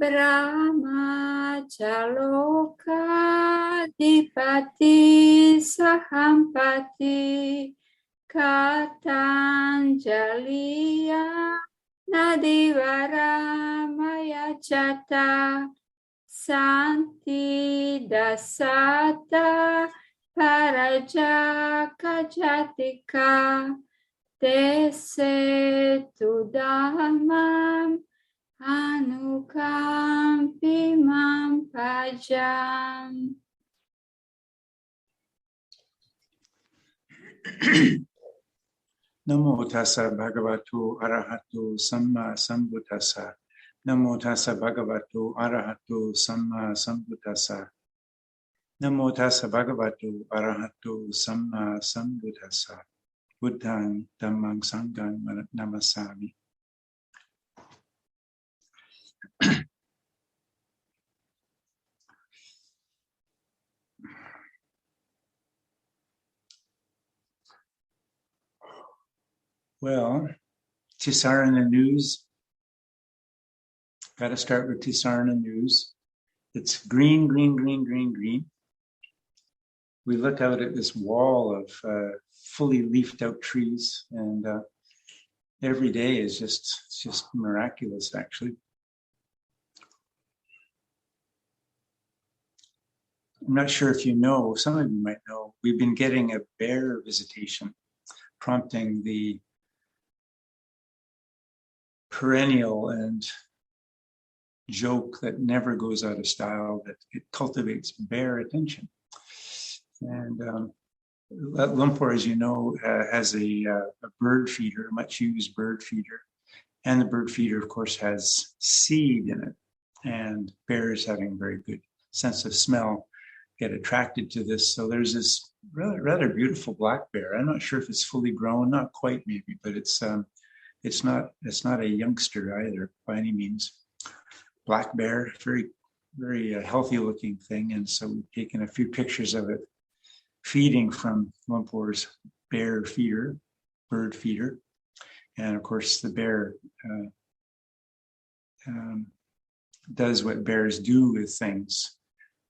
Brahma Jaloka Dipati Sahampati Katanjaliya Nadivara Maya Jata Santi Dasata Paraja Kajatika Dese Tudamam Anukampi Mam Pajam. Namo tassa bhagavato arahato samma sambuddhassa. Namo tassa bhagavato arahato samma sambuddhassa. Namo tassa bhagavato arahato samma sambuddhassa. Buddhang dhammang sanghang namasami. Well, Tisarana news. Got to start with Tisarana news. It's green, green, green, green, green. We look out at this wall of fully leafed out trees, and every day is just miraculous, actually. I'm not sure if you know, some of you might know, we've been getting a bear visitation, prompting the perennial and joke that never goes out of style, that it cultivates bear attention. And Lumpur, as you know, has a bird feeder, a much used bird feeder. And the bird feeder, of course, has seed in it. And bears, having a very good sense of smell, get attracted to this. So there's this rather beautiful black bear. I'm not sure if it's fully grown, not quite maybe, but it's not a youngster either by any means. Black bear, very, very healthy looking thing. And so we've taken a few pictures of it feeding from Lumpur's bear feeder, bird feeder. And of course the bear does what bears do with things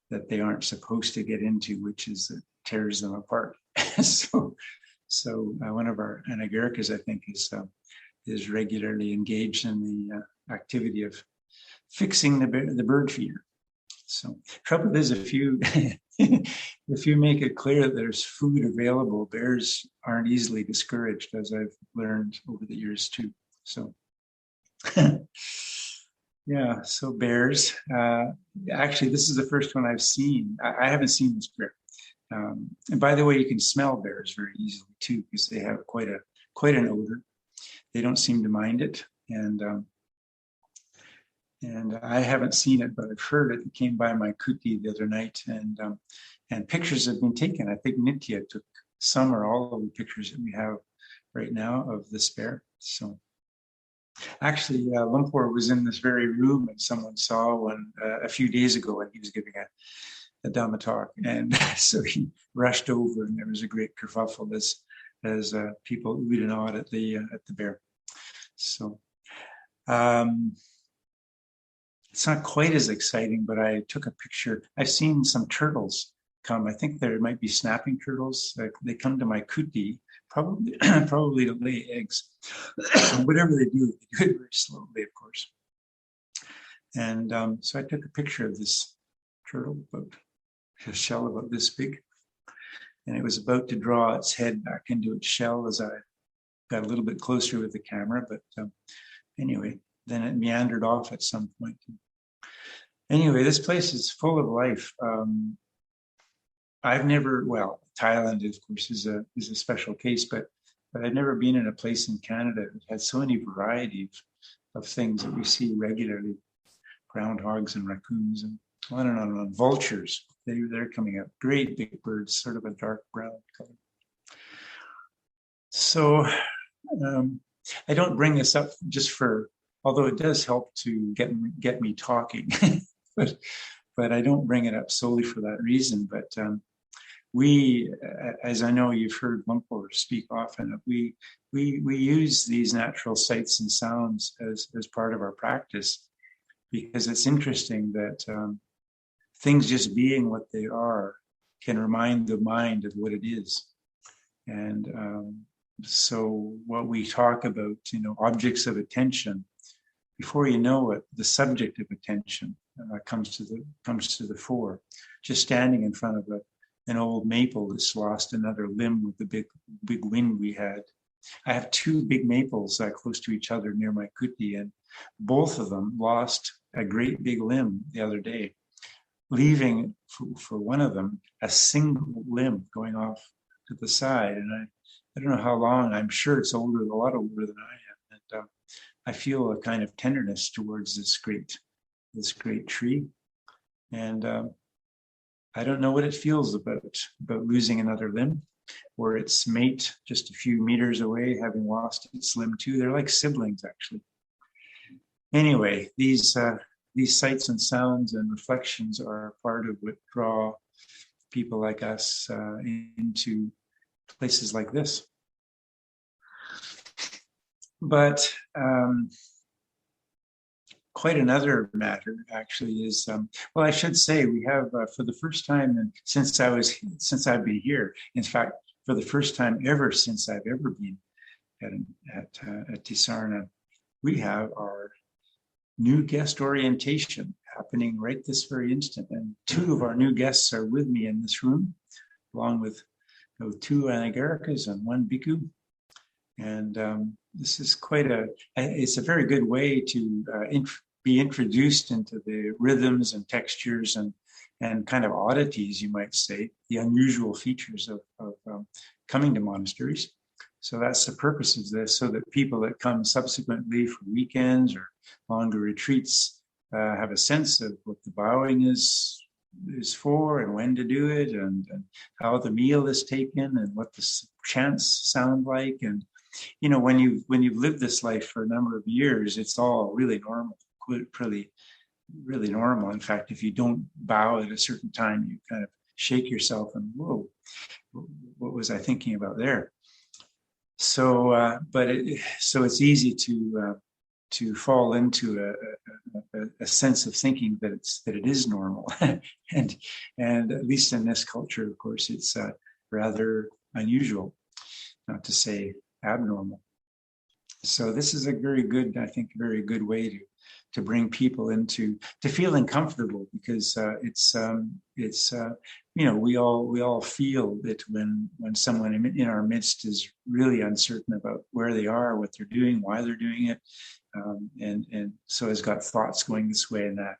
that they aren't supposed to get into, which is it tears them apart. So one of our Anagarikas, I think, is regularly engaged in the activity of fixing the bird feeder. So trouble is, if you make it clear that there's food available, bears aren't easily discouraged, as I've learned over the years too. So yeah, so bears. Actually, this is the first one I've seen. I haven't seen this bear. And by the way, you can smell bears very easily too, because they have quite an odor. They don't seem to mind it, and I haven't seen it, but I've heard it. It came by my kuti the other night, and pictures have been taken. I think Nitya took some or all of the pictures that we have right now of this bear. So actually, Lumpur was in this very room, and someone saw one a few days ago when he was giving a Dhamma talk, and so he rushed over, and there was a great kerfuffle as people oohed and awed at the bear. So it's not quite as exciting, but I took a picture. I've seen some turtles come. I think there might be snapping turtles. They come to my kuti, probably to lay eggs. Whatever they do it very slowly, of course. And so I took a picture of this turtle, about a shell about this big. And it was about to draw its head back into its shell as I got a little bit closer with the camera. But anyway, then it meandered off at some point. Anyway, this place is full of life. Thailand, of course, is a special case, but I've never been in a place in Canada that had so many variety of things that we see regularly. Groundhogs and raccoons and on and on and on. Vultures, they're coming up. Great big birds, sort of a dark brown color. So I don't bring this up just although it does help to get me talking, but I don't bring it up solely for that reason. But we, as I know you've heard Lumpur speak often, we use these natural sights and sounds as part of our practice because it's interesting that things just being what they are can remind the mind of what it is. And so what we talk about, objects of attention, before you know it, the subject of attention comes to the fore. Just standing in front of an old maple that's lost another limb with the big wind we had. I have two big maples close to each other near my kuti, and both of them lost a great big limb the other day, leaving for one of them a single limb going off to the side. And I don't know how long. I'm sure it's a lot older than I am. And I feel a kind of tenderness towards this great tree. And I don't know what it feels about losing another limb, or its mate just a few meters away having lost its limb too. They're like siblings, actually. Anyway, these sights and sounds and reflections are part of what draw people like us into places like this. But quite another matter actually is, well, I should say we have for the first time since I've been here, in fact, for the first time ever since I've ever been at Tisarna, we have our new guest orientation happening right this very instant. And two of our new guests are with me in this room, along with two Anagarikas and one Bhikkhu. And this is it's a very good way to be introduced into the rhythms and textures and kind of oddities, you might say, the unusual features of coming to monasteries. So that's the purpose of this, so that people that come subsequently for weekends or longer retreats have a sense of what the bowing is for and when to do it, and how the meal is taken and what the chants sound like. And when you've lived this life for a number of years, it's all really normal, really normal. In fact, if you don't bow at a certain time, you kind of shake yourself and, whoa, what was I thinking about there? So, so it's easy to fall into a sense of thinking that it is normal, and at least in this culture, of course, it's rather unusual, not to say abnormal. So this is a very good way to bring people into feeling comfortable, because we all feel that when someone in our midst is really uncertain about where they are, what they're doing, why they're doing it, and so has got thoughts going this way and that,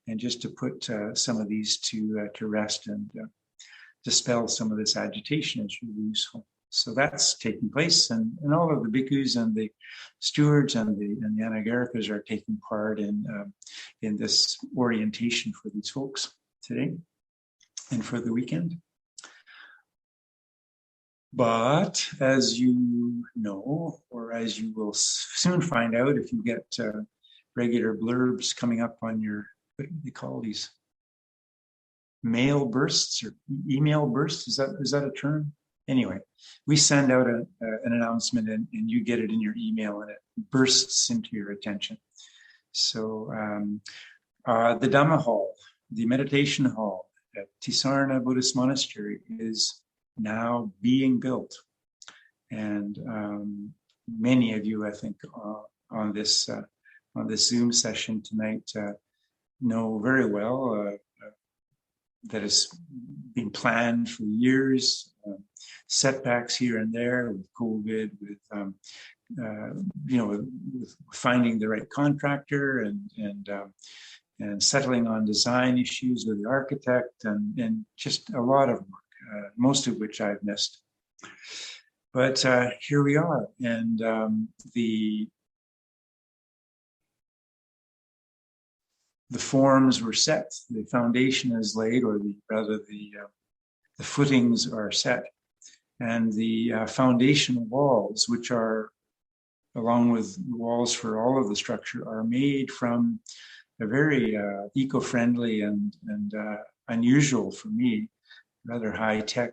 and just to put some of these to rest and dispel some of this agitation is really useful. So that's taking place, and all of the bhikkhus and the stewards and the anagarikas are taking part in this orientation for these folks today and for the weekend. But as you know, or as you will soon find out if you get regular blurbs coming up on your, what do they call these? Mail bursts or email bursts? Is that a term? Anyway, we send out an announcement and you get it in your email and it bursts into your attention. So the Dhamma Hall, the meditation hall at Tisarna Buddhist Monastery is now being built. And many of you, I think, on this Zoom session tonight know very well that it's been planned for years. Setbacks here and there with COVID, with finding the right contractor and settling on design issues with the architect and just a lot of work, most of which I've missed. But here we are, and the forms were set, the foundation is laid, or the footings are set. And the foundation walls, which are, along with the walls for all of the structure, are made from a very eco-friendly and unusual for me, rather high-tech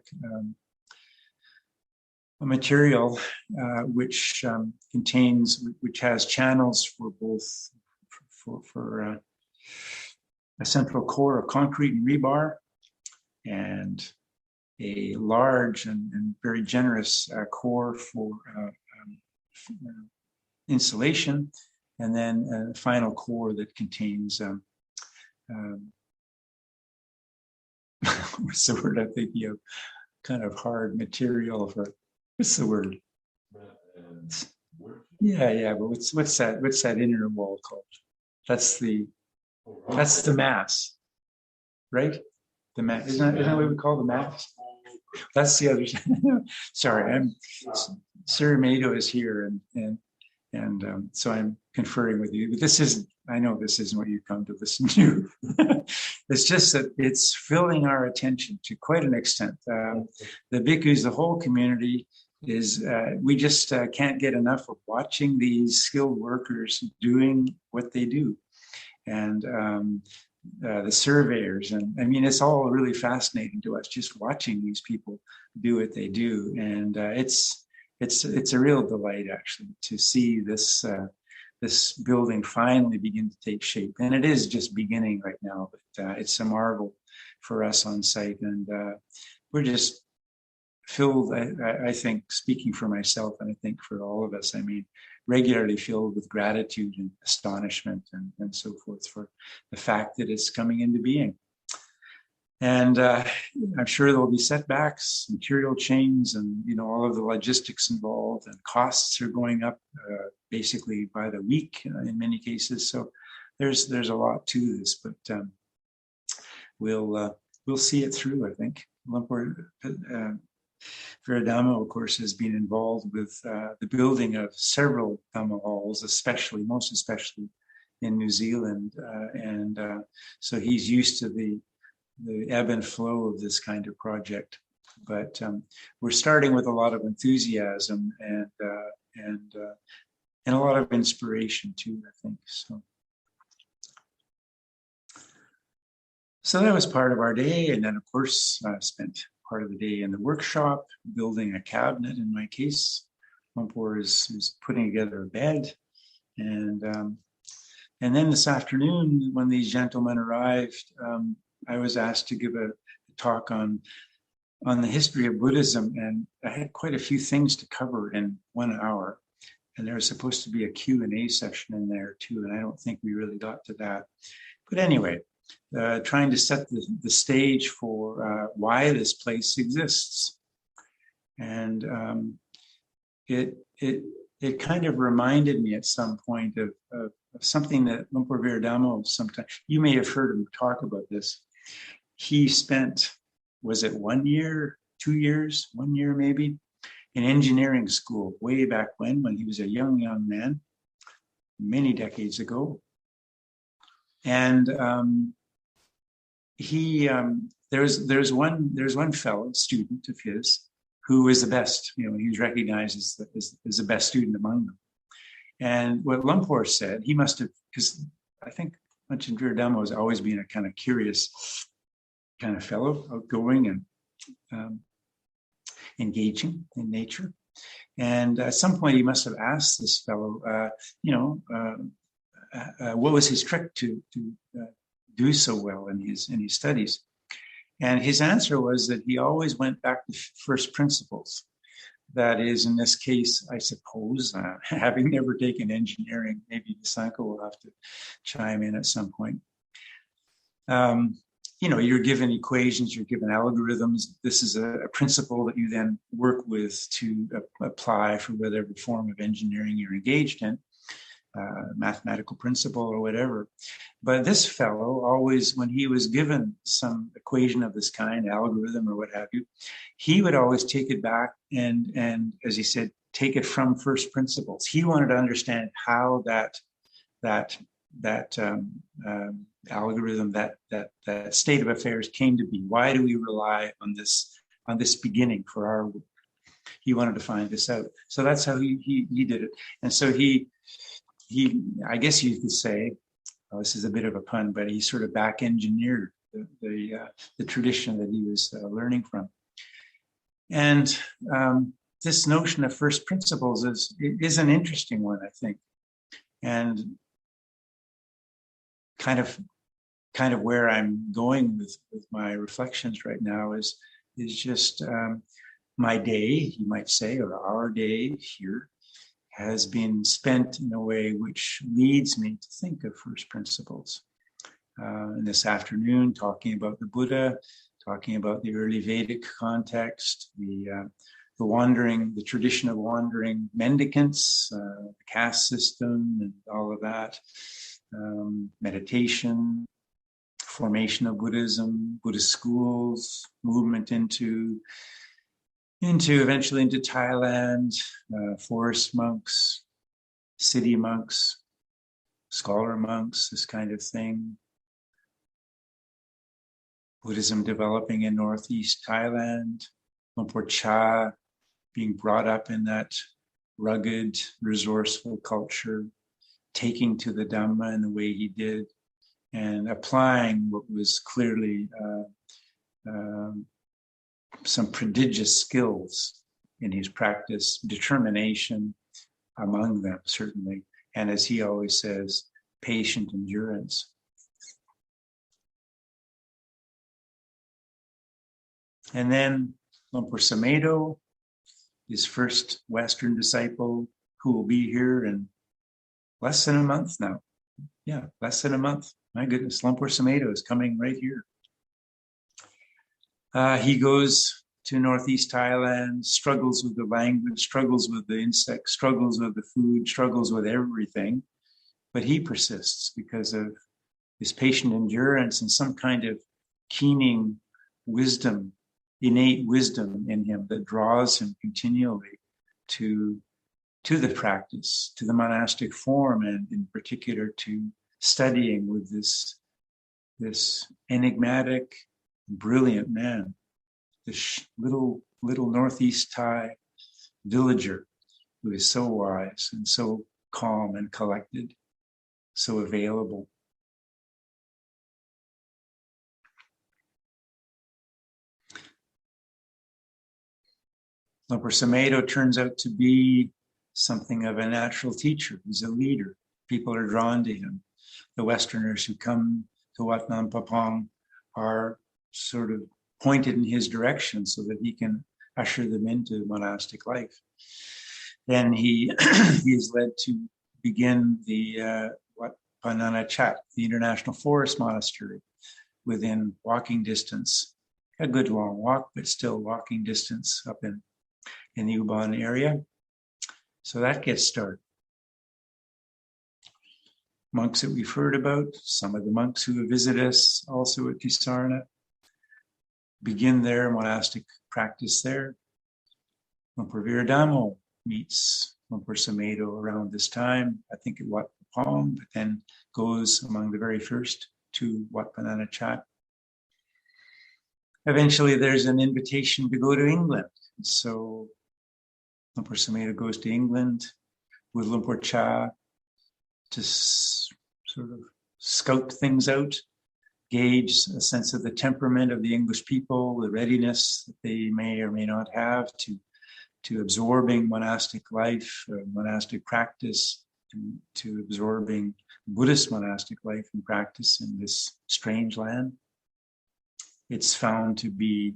material, which has channels for both for a central core of concrete and rebar, and a large and very generous core for insulation, and then a final core that contains what's the word I'm thinking of? Kind of hard material for, what's the word? Yeah, but what's that inner wall called? That's the mass, right? The mass, isn't that what we call the mass? That's the other side. Sorry, Sir Mado is here, and so I'm conferring with you. But I know this isn't what you come to listen to. It's just that it's filling our attention to quite an extent. The bhikkhus, the whole community, we just can't get enough of watching these skilled workers doing what they do. And the surveyors, and I mean, it's all really fascinating to us, just watching these people do what they do. And it's a real delight, actually, to see this building finally begin to take shape. And it is just beginning right now, but it's a marvel for us on site. And we're just filled, I think, speaking for myself, and I think for all of us, I mean, regularly filled with gratitude and astonishment and so forth for the fact that it's coming into being. And I'm sure there'll be setbacks, material chains, and all of the logistics involved, and costs are going up basically by the week in many cases. So there's a lot to this, but we'll see it through, I think. Lumpur Viradhammo, of course, has been involved with the building of several Dhamma halls, most especially in New Zealand, and so he's used to the ebb and flow of this kind of project. But we're starting with a lot of enthusiasm and a lot of inspiration too, I think. So that was part of our day, and then of course spent part of the day in the workshop building a cabinet. In my case, Lumpur is putting together a bed, and then this afternoon when these gentlemen arrived, I was asked to give a talk on the history of Buddhism, and I had quite a few things to cover in 1 hour. And there was supposed to be a Q&A session in there too, and I don't think we really got to that. But anyway, trying to set the stage for why this place exists. And it kind of reminded me at some point of something that Lumpur Viradhammo sometimes, you may have heard him talk about this. He spent, was it 1 year, 2 years, 1 year maybe, in engineering school way back when he was a young man, many decades ago. And there's one fellow student of his who is the best. He was recognized as the best student among them. And what Lumpur said, he must have, because I think Ajahn Viradhammo has always been a kind of curious kind of fellow, outgoing and engaging in nature. And at some point, he must have asked this fellow, what was his trick to do so well in his studies? And his answer was that he always went back to first principles. That is, in this case, I suppose, having never taken engineering, maybe Sanko will have to chime in at some point. You're given equations, you're given algorithms. This is a principle that you then work with to apply for whatever form of engineering you're engaged in, mathematical principle or whatever. But this fellow always, when he was given some equation of this kind, algorithm or what have you, he would always take it back and as he said, take it from first principles. He wanted to understand how that algorithm, that state of affairs came to be. Why do we rely on this beginning for our work? He wanted to find this out. So that's how he did it. And so he I guess you could say, this is a bit of a pun, but he sort of back engineered the tradition that he was learning from. And this notion of first principles is an interesting one, I think, and kind of kind of where I'm going with my reflections right now is just my day, you might say, or our day here has been spent in a way which leads me to think of first principles. And this afternoon, talking about the Buddha, talking about the early Vedic context, the wandering, the tradition of wandering mendicants, the caste system, and all of that, meditation, formation of Buddhism, Buddhist schools, movement into eventually into Thailand, forest monks, city monks, scholar monks, this kind of thing. Buddhism developing in northeast Thailand, Lumpur Cha being brought up in that rugged, resourceful culture, taking to the Dhamma in the way he did, and applying what was clearly some prodigious skills in his practice, determination among them, certainly. And as he always says, patient endurance. And then Lumpur Sumedho, his first Western disciple, who will be here in less than a month now. Yeah, less than a month. My goodness, Lumpur Sumedho is coming right here. He goes to northeast Thailand, struggles with the language, struggles with the insects, struggles with the food, struggles with everything. But he persists because of his patient endurance and some kind of keening wisdom, innate wisdom in him that draws him continually to the practice, to the monastic form, and in particular to studying with this enigmatic, brilliant man, this little northeast Thai villager who is so wise and so calm and collected, so available. Lumpur Sumedho turns out to be something of a natural teacher. He's a leader. People are drawn to him. The Westerners who come to Wat Nam Papong are sort of pointed in his direction so that he can usher them into monastic life. Then he is led to begin the Wat Panana Chat, the International Forest Monastery, within walking distance, a good long walk, but still walking distance up in the Ubon area. So that gets started. Monks that we've heard about, some of the monks who have visited us also at Tisarna, begin their monastic practice there. Lumpur Viradamo meets Lumpur Sumedho around this time, I think at Wat Pong, but then goes among the very first to Wat Panana Chat. Eventually there's an invitation to go to England. So Lumpur Sumedho goes to England with Lumpur Cha to sort of scout things out, gauge a sense of the temperament of the English people, the readiness that they may or may not have to absorbing monastic life, monastic practice, to absorbing Buddhist monastic life and practice in this strange land. It's found to be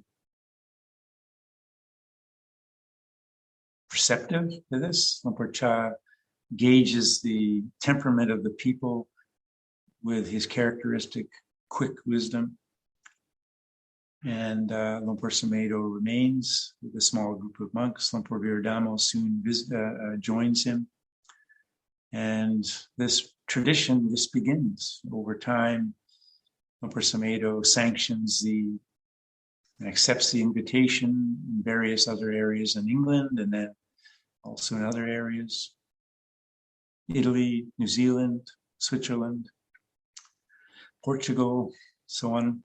receptive to this. Lumpur Cha gauges the temperament of the people with his characteristic quick wisdom. And Lumpur Sumedho remains with a small group of monks. Lumpur Viradamo soon joins him. And this tradition just begins. Over time, Lumpur Sumedho sanctions and accepts the invitation in various other areas in England and then also in other areas. Italy, New Zealand, Switzerland, Portugal, so on,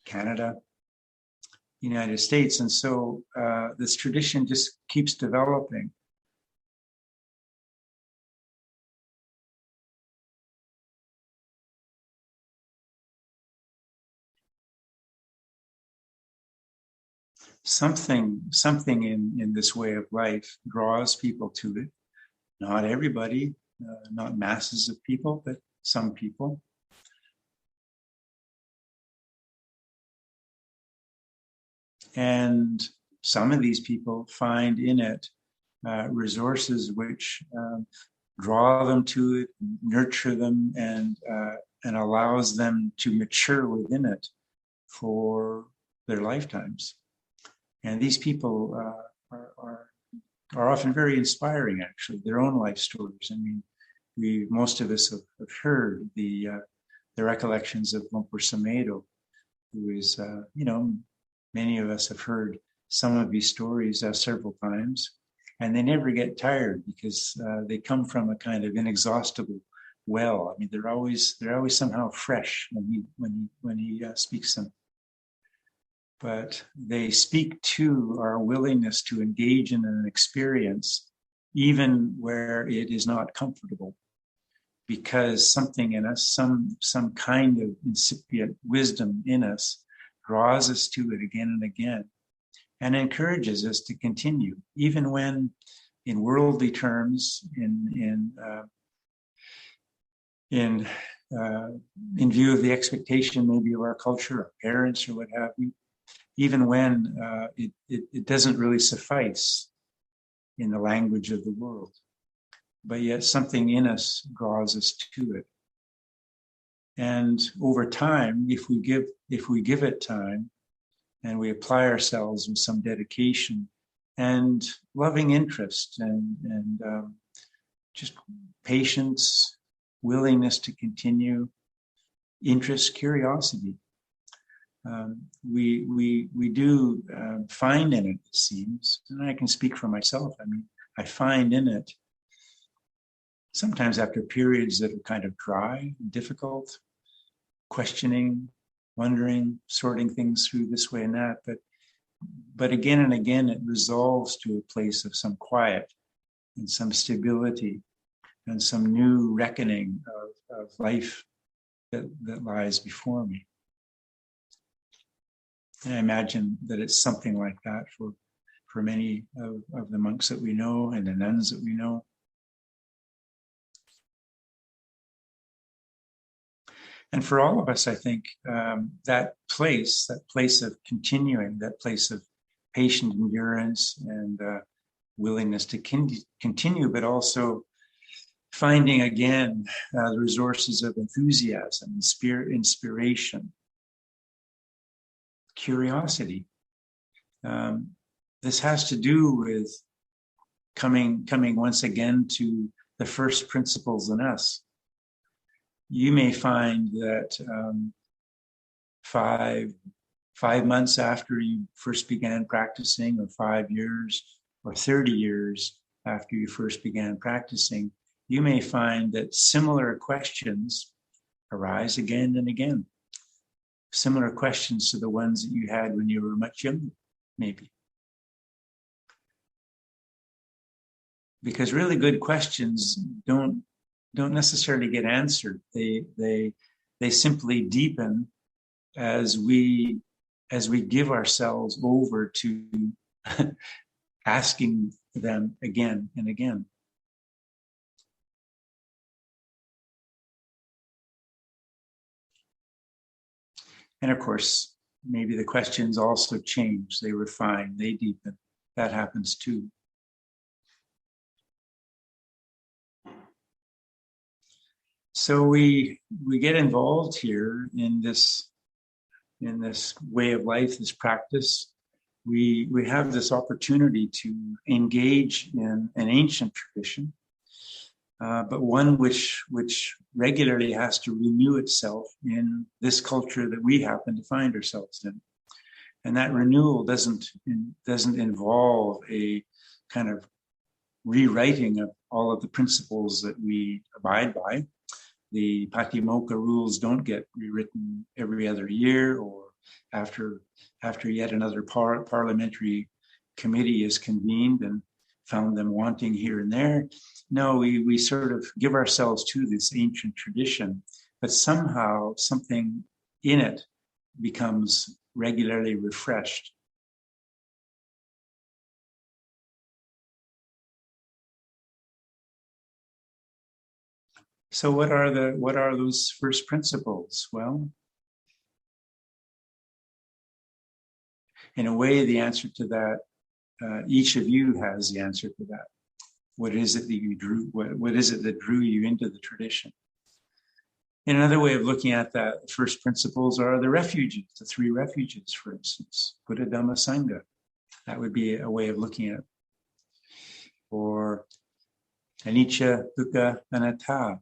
Canada, United States. And so this tradition just keeps developing. Something in this way of life draws people to it. Not everybody, not masses of people, but some people. And some of these people find in it resources which draw them to it, nurture them, and allows them to mature within it for their lifetimes. And these people are often very inspiring, actually, their own life stories. I mean, most of us have heard the recollections of Lumpur Samedo, who is, many of us have heard some of these stories several times, and they never get tired because they come from a kind of inexhaustible well. I mean, they're always somehow fresh when he speaks them. But they speak to our willingness to engage in an experience, even where it is not comfortable, because something in us, some kind of incipient wisdom in us, draws us to it again and again, and encourages us to continue, even when, in worldly terms, in view of the expectation maybe of our culture, our parents, or what have you, even when it doesn't really suffice in the language of the world, but yet something in us draws us to it. And over time, if we give it time, and we apply ourselves with some dedication and loving interest and just patience, willingness to continue, interest, curiosity, we do find in it seems, and I can speak for myself. I mean, I find in it, sometimes after periods that are kind of dry, difficult, questioning, wondering, sorting things through this way and that, but again and again it resolves to a place of some quiet and some stability and some new reckoning of life that lies before me. And I imagine that it's something like that for many of the monks that we know and the nuns that we know. And for all of us, I think that place of continuing, that place of patient endurance and willingness to continue, but also finding again the resources of enthusiasm, inspiration, curiosity. This has to do with coming once again to the first principles in us. You may find that 5 months after you first began practicing, or 5 years, or 30 years after you first began practicing, you may find that similar questions arise again and again. Similar questions to the ones that you had when you were much younger, maybe. Because really good questions don't necessarily get answered. They simply deepen as we give ourselves over to asking them again and again. And of course, maybe the questions also change, they refine, they deepen. That happens too. So we get involved here in this way of life, this practice. We have this opportunity to engage in an ancient tradition, but one which regularly has to renew itself in this culture that we happen to find ourselves in. And that renewal doesn't involve a kind of rewriting of all of the principles that we abide by. The Patimokkha rules don't get rewritten every other year or after yet another parliamentary committee is convened and found them wanting here and there. No, we sort of give ourselves to this ancient tradition, but somehow something in it becomes regularly refreshed. So what are those first principles? Well, in a way, the answer to that, each of you has the answer to that. What is it that you drew? What is it that drew you into the tradition? And another way of looking at that, the first principles are the refuges, the three refuges, for instance, Buddha, Dhamma, Sangha. That would be a way of looking at it. Or anicca, dukkha, anatta.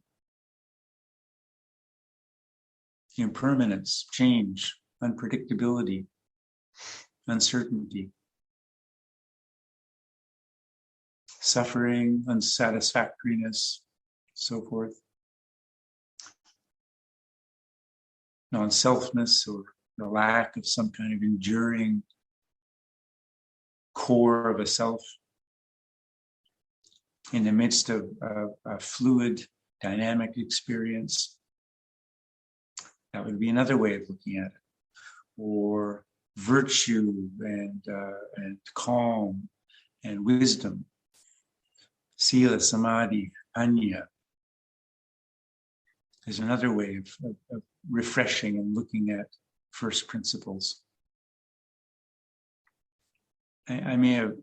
Impermanence, change, unpredictability, uncertainty, suffering, unsatisfactoriness, so forth. Non-selfness, or the lack of some kind of enduring core of a self in the midst of a fluid, dynamic experience. That would be another way of looking at it. Or virtue and calm and wisdom, sila, samadhi, panya, is another way of refreshing and looking at first principles. I may have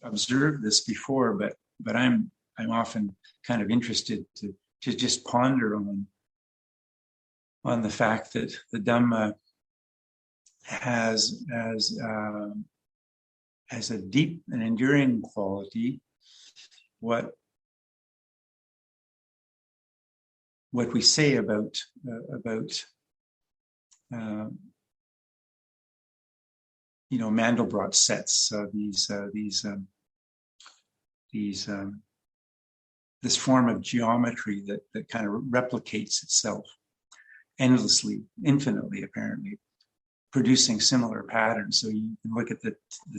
observed this before, but I'm often kind of interested to just ponder on the fact that the Dhamma has a deep and enduring quality what we say about Mandelbrot sets, this form of geometry that kind of replicates itself endlessly, infinitely, apparently, producing similar patterns. So you can look at the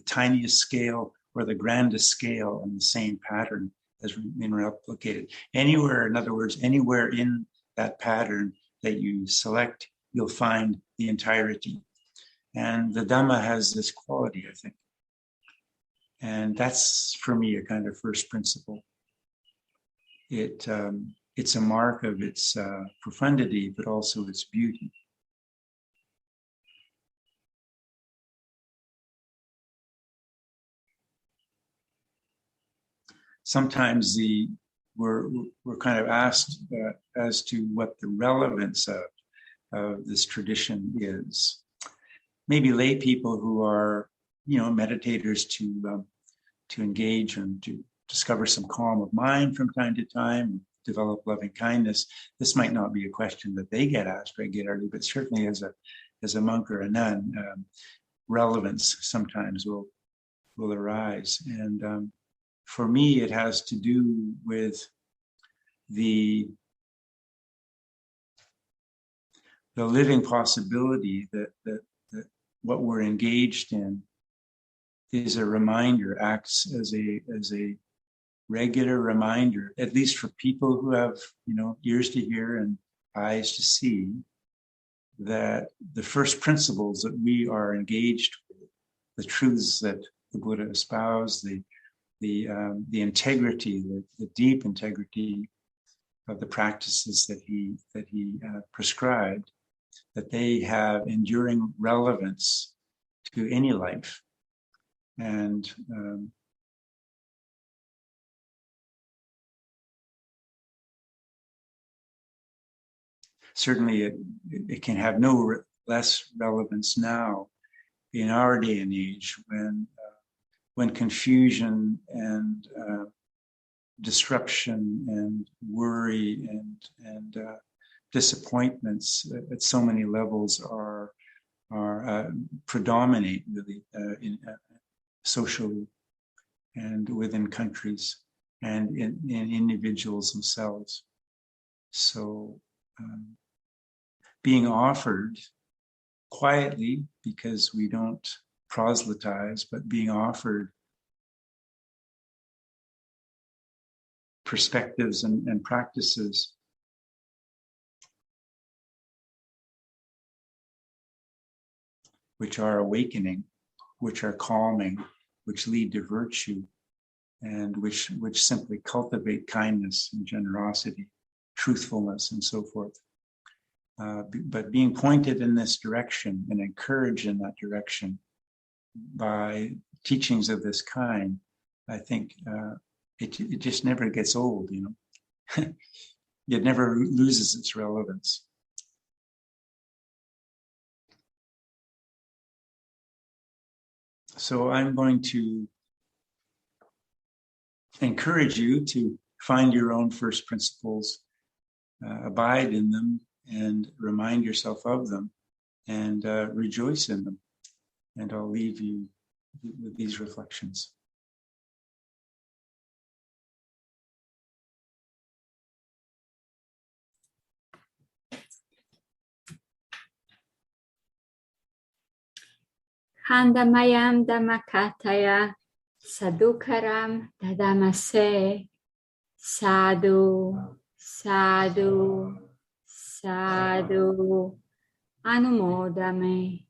tiniest scale or the grandest scale, and the same pattern has been replicated. Anywhere, in other words, anywhere in that pattern that you select, you'll find the entirety. And the Dhamma has this quality, I think. And that's, for me, a kind of first principle. It's a mark of its profundity, but also its beauty. Sometimes we're kind of asked as to what the relevance of this tradition is. Maybe lay people who are, meditators to engage and to discover some calm of mind from time to time, develop loving kindness. This might not be a question that they get asked regularly, but certainly as a monk or a nun, relevance sometimes will arise. And for me, it has to do with the living possibility that what we're engaged in is a reminder, acts as a regular reminder, at least for people who have, ears to hear and eyes to see, that the first principles that we are engaged with, the truths that the Buddha espoused, the integrity, the deep integrity of the practices that he prescribed, that they have enduring relevance to any life. And certainly it can have no less relevance now in our day and age when confusion and disruption and worry and disappointments at so many levels are predominate really in socially and within countries and in individuals themselves. So being offered quietly, because we don't proselytize, but being offered perspectives and practices which are awakening, which are calming, which lead to virtue, and which simply cultivate kindness and generosity, truthfulness, and so forth. But being pointed in this direction and encouraged in that direction by teachings of this kind, I think it just never gets old, It never loses its relevance. So I'm going to encourage you to find your own first principles, abide in them, and remind yourself of them, and rejoice in them. And I'll leave you with these reflections. Handamayam Dhammakataya Sadhukaram Dadamase. Sadhu, sadhu, sadhu, anumodame.